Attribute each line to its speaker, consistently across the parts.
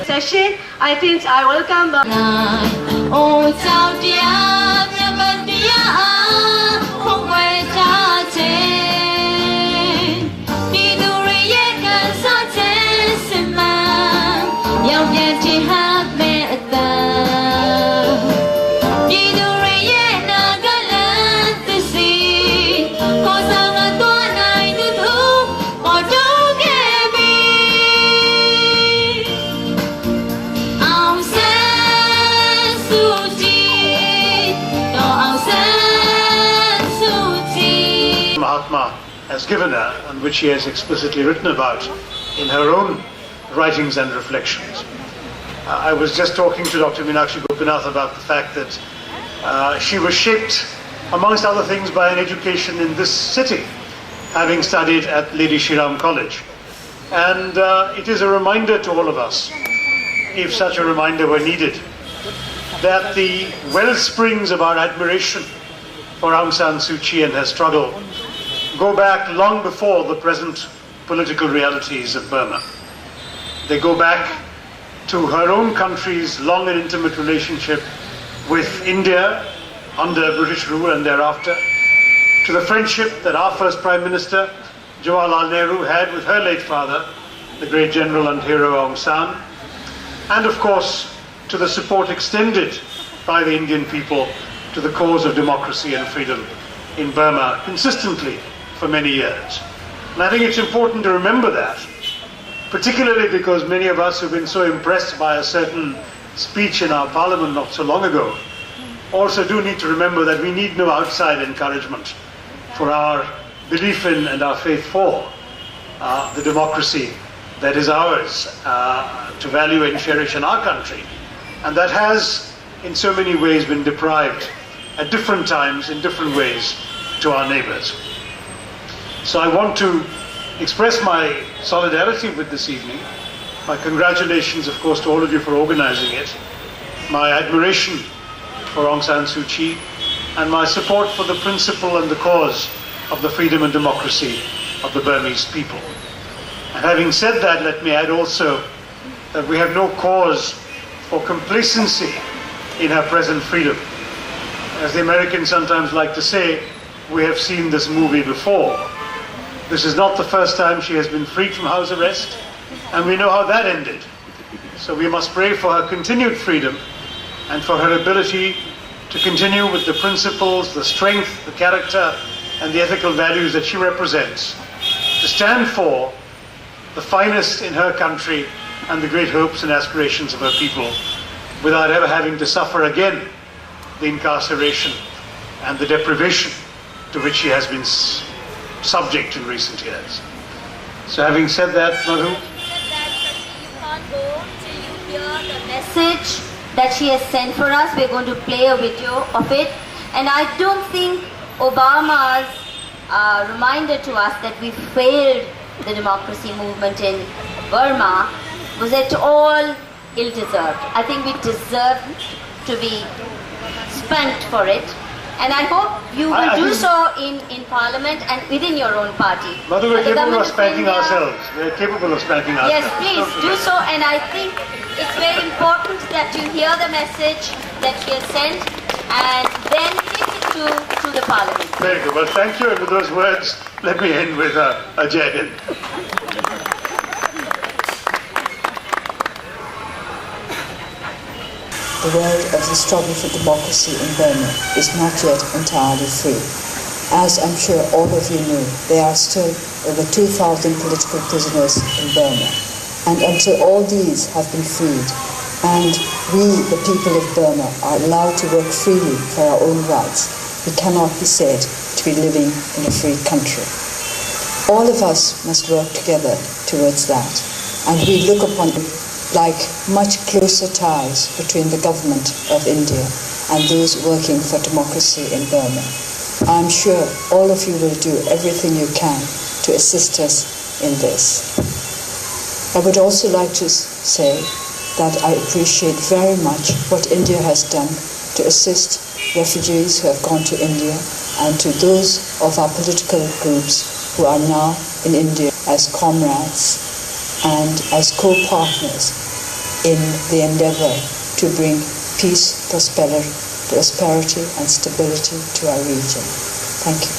Speaker 1: Session, I think I welcome.
Speaker 2: Oh, Saudia, Nabadia, Hongway, Niduriya, Sate, Sima, Young Yanti have met them. Niduriya, Nagaland, the sea, Hosanga, Dona, Dudu, or Dogebi. Aung San Suu Kyi, no Aung San Suu Kyi.
Speaker 3: Mahatma has given her, and which she has explicitly written about in her own writings and reflections. I was just talking to Dr. Meenakshi Gopinath about the fact that she was shaped, amongst other things, by an education in this city, having studied at Lady Shriram College. And it is a reminder to all of us, if such a reminder were needed, that the well springs of our admiration for Aung San Suu Kyi and her struggle go back long before the present political realities of Burma. They go back to her own country's long and intimate relationship with India under British rule and thereafter, to the friendship that our first Prime Minister, Jawaharlal Nehru, had with her late father, the great general and hero Aung San, and of course to the support extended by the Indian people to the cause of democracy and freedom in Burma consistently for many years. And I think it's important to remember that, particularly because many of us who've been so impressed by a certain speech in our parliament not so long ago also do need to remember that we need no outside encouragement for our belief in and our faith for the democracy that is ours to value and cherish in our country, and that has in so many ways been deprived at different times in different ways to our neighbors. So I want to express my solidarity with this evening, my congratulations of course to all of you for organizing it, my admiration for Aung San Suu Kyi, and my support for the principle and the cause of the freedom and democracy of the Burmese people. And having said that, let me add also that we have no cause for complacency in her present freedom. As the Americans sometimes like to say, we have seen this movie before. This is not the first time she has been freed from house arrest, and we know how that ended. So we must pray for her continued freedom and for her ability to continue with the principles, the strength, the character, and the ethical values that she represents, to stand for the finest in her country and the great hopes and aspirations of her people, without ever having to suffer again the incarceration and the deprivation to which she has been subject in recent years. So having said that, Madhu?
Speaker 2: You can't go till you hear the message that she has sent for us. We're going to play a video of it. And I don't think Obama's reminder to us that we failed the democracy movement in Burma was at all ill-deserved. I think we deserve to be spent for it. And I hope you will do so in Parliament and within your own party.
Speaker 3: Madhu, we're capable of spanking ourselves. We're capable of spanking ourselves.
Speaker 2: Yes, please do so. And I think it's very important that you hear the message that she has sent and then take it to the Parliament.
Speaker 3: Very good. Well, thank you. And with those words, let me end with a Jai Hind.
Speaker 4: The world of the struggle for democracy in Burma is not yet entirely free. As I'm sure all of you know, there are still over 2,000 political prisoners in Burma. And until all these have been freed, and we, the people of Burma, are allowed to work freely for our own rights, we cannot be said to be living in a free country. All of us must work together towards that, and we look upon it like much closer ties between the government of India and those working for democracy in Burma. I'm sure all of you will do everything you can to assist us in this. I would also like to say that I appreciate very much what India has done to assist refugees who have gone to India and to those of our political groups who are now in India as comrades and as co-partners in the endeavor to bring peace, prosperity and stability to our region. Thank you.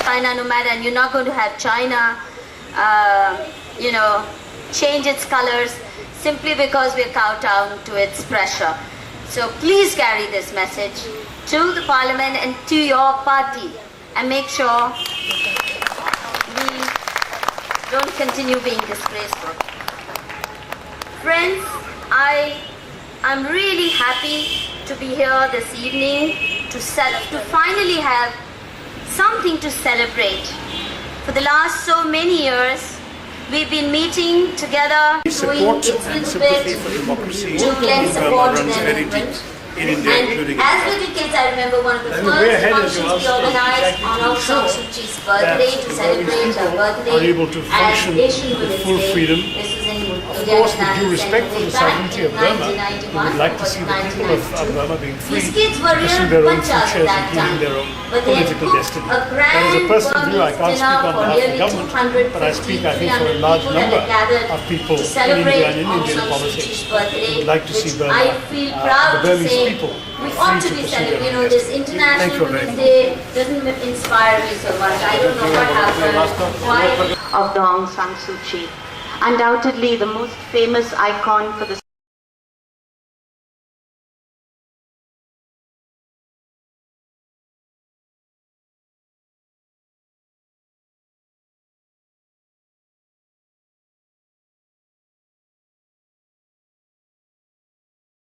Speaker 2: China, no matter, and you're not going to have China, change its colors simply because we're kowtowing to its pressure. So please carry this message to the Parliament and to your party and make sure we don't continue being disgraceful. Friends, I'm really happy to be here this evening to finally have something to celebrate. For the last so many years, we've been meeting together, doing its little bit to lend support to their movement.
Speaker 3: In India, including
Speaker 2: as little kids, I remember one of the first functions we organized on Aung San Suu Kyi's birthday to celebrate her birthday as Asian Women's Day. This was in India.
Speaker 5: Of course, with due respect for the sovereignty of Burma, we would like to see the people of Burma being free,
Speaker 2: These kids were
Speaker 5: pushing
Speaker 2: real
Speaker 5: their own
Speaker 2: punchers
Speaker 5: futures,
Speaker 2: at that
Speaker 5: including
Speaker 2: time.
Speaker 5: their own
Speaker 2: But they had
Speaker 5: political
Speaker 2: cooked
Speaker 5: destiny.
Speaker 2: a
Speaker 5: That is a
Speaker 2: grand
Speaker 5: personal view. I can't speak on behalf of the
Speaker 2: dinner
Speaker 5: government,
Speaker 2: for nearly
Speaker 5: but I speak, I think, for a
Speaker 2: 250,
Speaker 5: large
Speaker 2: 300
Speaker 5: number
Speaker 2: people that gathered
Speaker 5: of people
Speaker 2: to
Speaker 5: in
Speaker 2: celebrate
Speaker 5: India and in
Speaker 2: Aung
Speaker 5: Indian
Speaker 2: San Suu
Speaker 5: politics
Speaker 2: Kyi's
Speaker 5: who
Speaker 2: birthday,
Speaker 5: would like to see
Speaker 2: which
Speaker 5: Burma,
Speaker 2: I feel proud
Speaker 5: the
Speaker 2: to
Speaker 5: Burmese
Speaker 2: say
Speaker 5: people,
Speaker 2: we
Speaker 5: free
Speaker 2: ought to
Speaker 5: to
Speaker 2: be
Speaker 5: pursue
Speaker 2: celebrating.
Speaker 5: their own
Speaker 2: This
Speaker 5: destiny.
Speaker 2: International
Speaker 5: Thank you very
Speaker 2: Women's
Speaker 5: much.
Speaker 2: Day doesn't inspire me so much. I don't know what happened. Why?
Speaker 1: Of the Aung San Suu Kyi. Undoubtedly the most famous icon for the